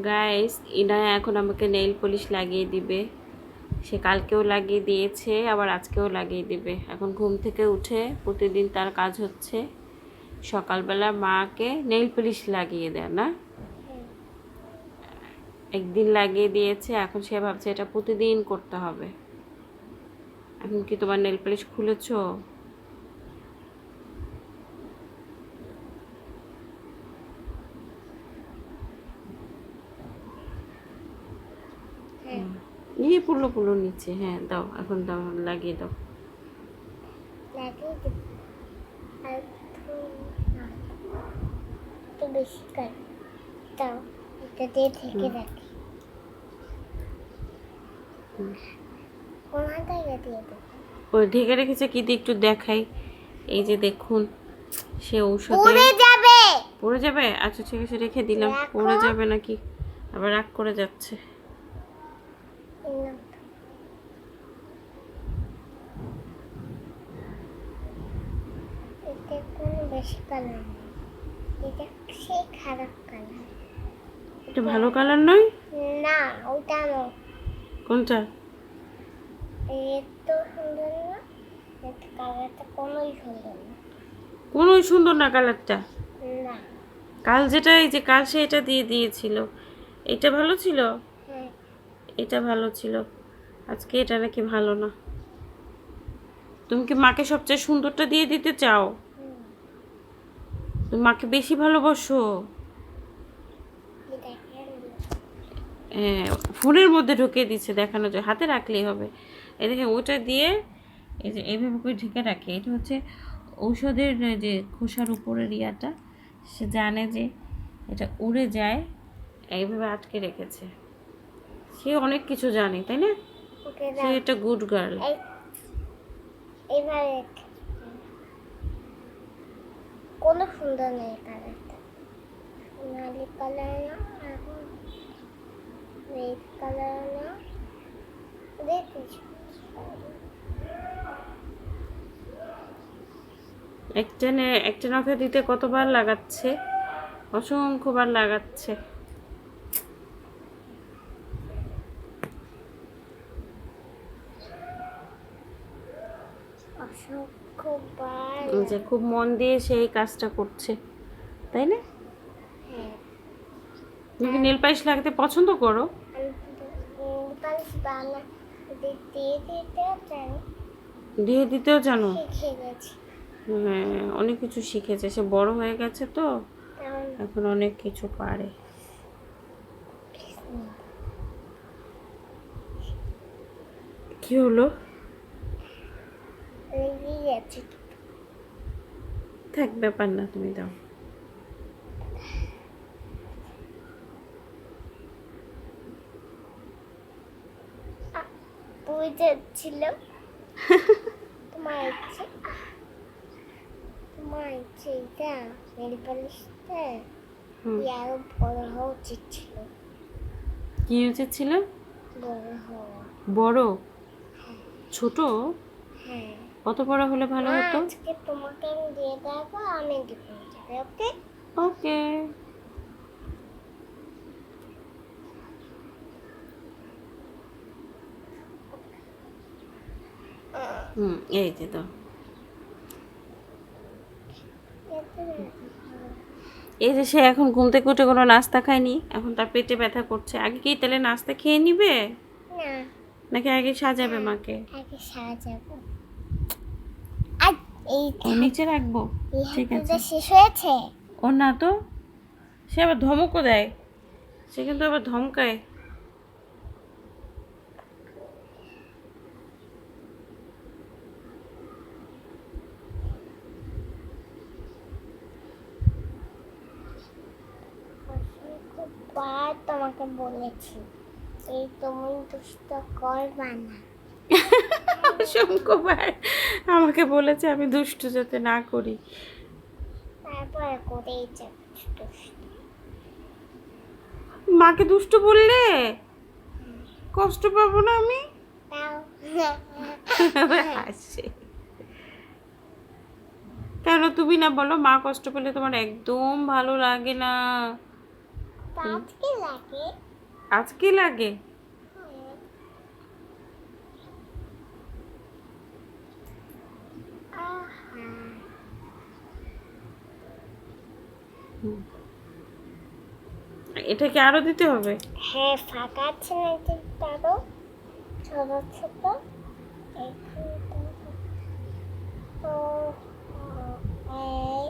Guys, Inaya এখন আমাকে nail polish লাগিয়ে দিবে। সে কালকেও লাগিয়ে দিয়েছে, আবার আজকেও লাগিয়ে দিবে। এখন ঘুম থেকে উঠে প্রতিদিন তার কাজ হচ্ছে সকালবেলা মাকে নেইল পলিশ লাগিয়ে দেয় না। একদিন লাগিয়ে দিয়েছে, এখন সে ভাবছে এটা প্রতিদিন করতে হবে। এখন কি তোমার নেইল পলিশ খুলেছো? ইয়ে পুরো পুরো নিচে, হ্যাঁ দাও, এখন দাও, লাগিয়ে দাও। একটু বেশি কর দাও, এটা দিয়ে ঢেকে রাখি। কোন হাতে দিয়ে দেবো? ওই ঢেকে রেখেছে কি দিয়ে একটু দেখাই। এই যে দেখুন, সে ঔষধে পড়ে যাবে। পড়ে যাবে। আচ্ছা ঠিক আছে, রেখে দিলাম। রাখো। পড়ে যাবে নাকি? আবার রাগ করে যাচ্ছে। এটা কোনো বেশি কালার নেই, এটা সেই খারাপ কালার। এটা ভালো কালার নয়। না, ওটা না। কোনটা? এত সুন্দর না, এটা কালারটা কোনোই সুন্দর না। কোনোই সুন্দর না কালারটা। না। কাল যেটা, এই যে কাল সে এটা দিয়ে দিয়েছিল, এটা ভালো ছিল। হ্যাঁ, এটা ভালো ছিল, আজকে এটা নাকি ভালো না। তুমি কি মাকে সবচেয়ে সুন্দরটা দিয়ে দিতে চাও? তুমি মাকে বেশি ভালোবাসো। হ্যাঁ, ফোনের মধ্যে ঢুকিয়ে দিচ্ছে, দেখানো যায়, হাতে রাখলেই হবে। এই দেখে ওটা দিয়ে এই যে এইভাবে করে ঢেকে রাখে। এটা হচ্ছে ঔষধের যে খোসার উপরের ইয়াটা, সে জানে যে এটা উড়ে যায়, এইভাবে আটকে রেখেছে। সে অনেক কিছু জানে, তাই না? ওকে সে দাও। একটা গুড গার্ল। এবারে কোনো সুন্দর নেই কালারটা, সোনালি কালার না, এখন রেড কালার না, দেখিস একটা নখে দিতে কতবার লাগাচ্ছে, অসংখ্যবার লাগাচ্ছে। অসংখ্যবার। যে খুব মন দিয়ে সেই কাজটা করছে, তাই না? হ্যাঁ, তুমি কি নেল পালিশ লাগাতে পছন্দ করো? পালিশ বানা দিয়ে দিতেও জানি, দিয়ে দিতেও জানো? শিখে গেছি। হ্যাঁ, অনেক কিছু শিখেছে, সে বড় হয়ে গেছে তো, তেমন এখন অনেক কিছু পারে। কি হলো? লেগে গেছে। থাক, ব্যাপার না, তুমি দাও। তুই যাচ্ছিল তোমার ইচ্ছে, তোমার ইচ্ছে এটা নেল পালিশটা আরো বড় হওয়া উচিত ছিল। কি উচিত ছিল? বড় হওয়া। বড়? ছোট? হ্যাঁ, কত বড় হলে ভালো মা, হতো? আজকে তোমাকে আমি দিয়ে দেবো, আমি দিব যাবে। ওকে ওকে। এই যে দাও। এই যে সে এখন ঘুম থেকে উঠে কোনো নাস্তা খায়নি, এখন তার পেটে ব্যথা করছে। আগে কি তাহলে নাস্তা খেয়ে নিবে, না, নাকি আগে সাজাবে মাকে? আগে সাজাবো। আর এই ও নিচে রাখবো, ঠিক আছে। হাতটা শেষ হয়েছে। ও না তো, সে আবার ধমকও দেয়, সে কিন্তু আবার ধমকায়। বার তোমাকে বলেছি, এই তুমি দুষ্ট করবা না। অসংখ্যবার আমাকে বলেছে আমি দুষ্টু যাতে না করি। তারপরে করেই যাবে দুষ্ট। মাকে দুষ্টু বললে কষ্ট পাবো না আমি? তাও হাসে। কেন তুমি না বলো, মা কষ্ট পেলে তোমার একদম ভালো লাগে না? আজকে লাগে। আজকে লাগে? হ্যাঁ। আহা। এটা কি আরো দিতে হবে? হ্যাঁ, ফাঁকা আছে না এটা আরো ছোট ছোট এখানে তো এই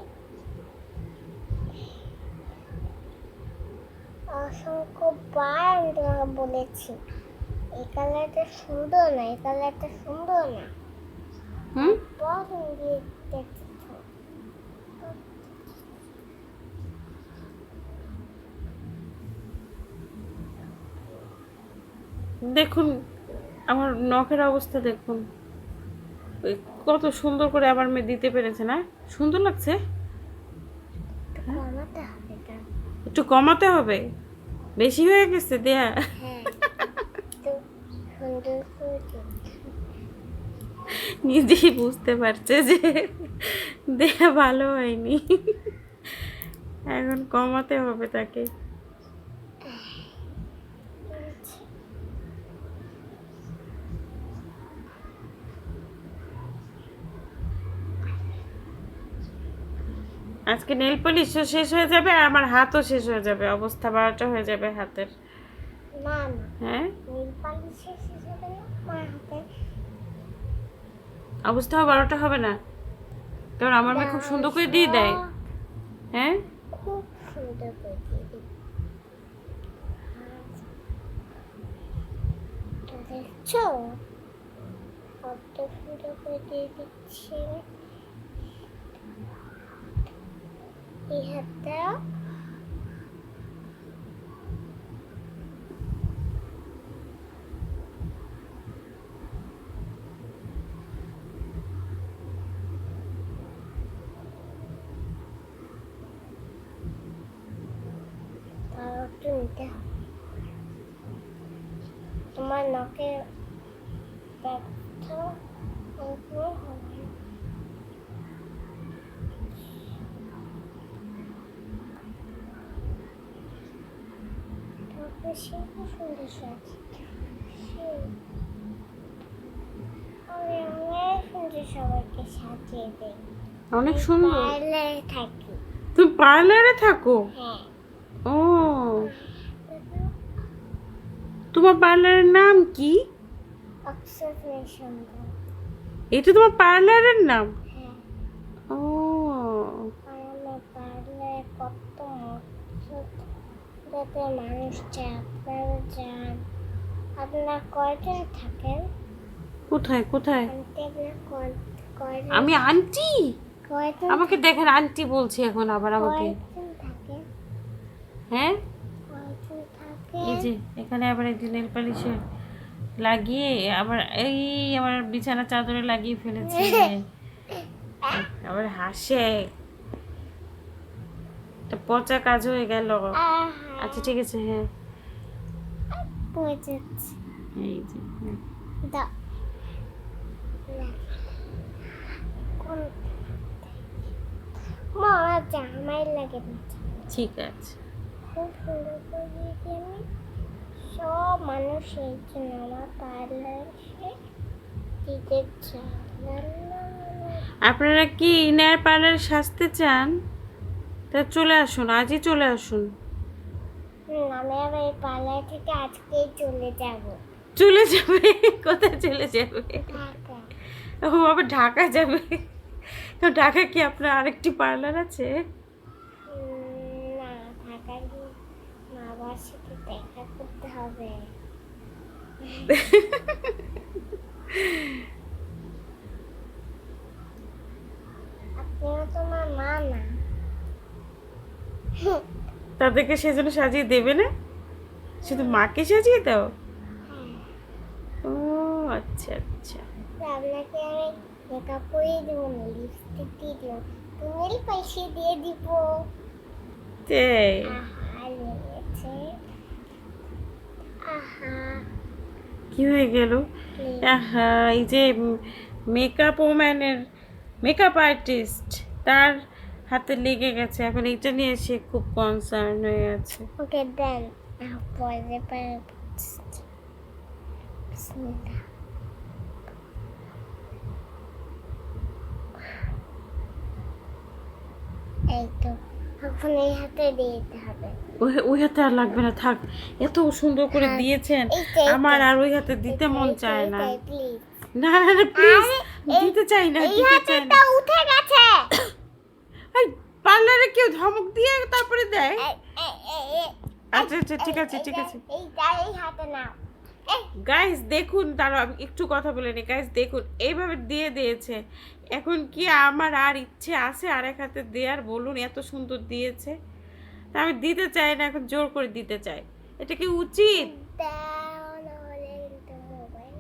অসংখ্যবার আমি তোমাকে বলেছি এই কালারটা সুন্দর না, এই কালারটা সুন্দর না। হুম, তুমি দিয়ে দেখছো। দেখুন আমার নখের অবস্থা দেখুন, ওই কত সুন্দর করে আবার মেয়ে দিতে পেরেছে না? সুন্দর লাগছে। কমাতে হবে এটা। একটু কমাতে হবে, বেশি হয়ে গেছে দেয়া। হ্যাঁ, তো সুন্দর করে দিচ্ছি। নিজেই বুঝতে পারছে যে দেয়া ভালো হয়নি, এখন কমাতে হবে তাকে। আজকে নেল পলিশও শেষ হয়ে যাবে আর আমার হাতও শেষ হয়ে যাবে, অবস্থা 12টা হয়ে যাবে হাতের। না না, হ্যাঁ, নীল পালিশ শেষ হবে না আমার হাতে। অবস্থাও 12টা হবে না, কারণ আমার মেয়ে খুব সুন্দর করে দিয়ে দেয়। হ্যাঁ, খুব সুন্দর করে দিয়ে দিই। তো দেখছো কত সুন্দর করে দিয়ে দিচ্ছি এই হাতটা। তাও একটু নিতে হবে। তোমার নখে ব্যথা কখনো হবে না। তবে সে খুব সুন্দর সাজছে। আমি অনেক সুন্দর সবাইকে সাজিয়ে দেই। অনেক সুন্দর। পার্লারে থাকি। তুমি পার্লারে থাকো? হ্যাঁ। ও, তোমার পার্লারের নাম কি? অবজারভেশন। এটা তোমার পার্লারের নাম? হ্যাঁ। ও, আর আমার পার্লারে কত যাতে মানুষ যায়, আপনারা যান। আপনারা কয়জন থাকেন? কোথায় কোথায়? আন্টি আপনার কয়জন? আমি আন্টি? কয়জন? আমাকে দেখেন আন্টি বলছি এখন আবার আমাকে। কয়জন থাকেন? হ্যাঁ, কয়জন এই থাকেন? যে এখানে আবার একটি নেল পালিশে লাগিয়ে আবার এই আমার বিছানা চাদরে লাগিয়ে ফেলেছে, আবার হাসে। একটা পচা কাজ হয়ে গেল। আচ্ছা ঠিক আছে, হ্যাঁ বুঝেছি। এই যে হ্যাঁ। দাও। কোন মা আমার জামাই লাগে না। ঠিক আছে। খুব সুন্দর করে দিয়েছি আমি। সব মানুষ এই জন্য আমার পার্লারে দিতে চায়। আপনারা কি নেয়ার পার্লারে সাজতে চান? তা চলে আসুন, আজই চলে আসুন। আমি আবার এই পার্লার থেকে আজকেই চলে যাব। চলে যাবে? কোথায় চলে যাবে? ঢাকা। ও আবার ঢাকা যাবে? তো ঢাকা কি আপনার আরেকটি পার্লার আছে? না, ঢাকা গিয়ে মা বাবার সাথে দেখা করতে হবে। আপনিও তো আমার মা না। তাদেরকে সেজন্য সাজিয়ে দেবে না? শুধু মাকে সাজিয়ে দাও? হ্যাঁ। ও আচ্ছা আচ্ছা। আপনাকে আমি মেকআপ করিয়ে দেবো না, লিপস্টিক দিয়ে দেবো, তুমি পয়সা দিয়ে দিব। তাই? আহা লেগেছে। আহা কি হয়ে গেল? আহা, এই যে মেকআপ ওম্যানের মেকআপ আর্টিস্ট, তার হাতে লেগে গেছে, এখন এইটা নিয়ে সে খুব কনসার্ন হয়ে আছে। ওকে দেন পরে পারে বিসমিল্লাহ। এই তো এখন এই হাতে দিয়ে দিতে হবে। ওই ওই হাতে আর লাগবে না, থাক। এত সুন্দর করে হ্যাঁ, দিয়েছেন, এইটা, আমার এইটা। আর ওই হাতে দিতে মন চায় না। প্লিজ না না না প্লিজ, এই- দিতে চাই না, এই দিতে চাই না। হাতেটা উঠে গেছে। এই পার্লারে কেউ ধমক দিয়ে তারপরে দেয়? এই- এই- এই- এই- আচ্ছা আচ্ছা, ঠিক আছে ঠিক আছে। এইটা এই হাতে নাও। গাইস দেখুন, তারা আমি একটু কথা বলে নি। গাইস দেখুন, এইভাবে দিয়ে দিয়েছে। এখন কি আমার আর ইচ্ছে আছে আর এক হাতে দেওয়ার? বলুন, এত সুন্দর দিয়েছে। তা আমি দিতে চাই না, এখন জোর করে দিতে চাই। এটা কি উচিত? দাও নাহলে কিন্তু মোবাইল।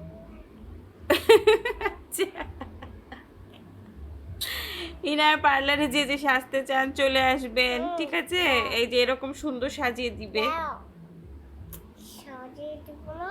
ইনার পার্লারে যে যে সাজতে চান চলে আসবেন, ঠিক আছে? এই যে এরকম সুন্দর সাজিয়ে দিবে। দাও সাজিয়ে দিব না।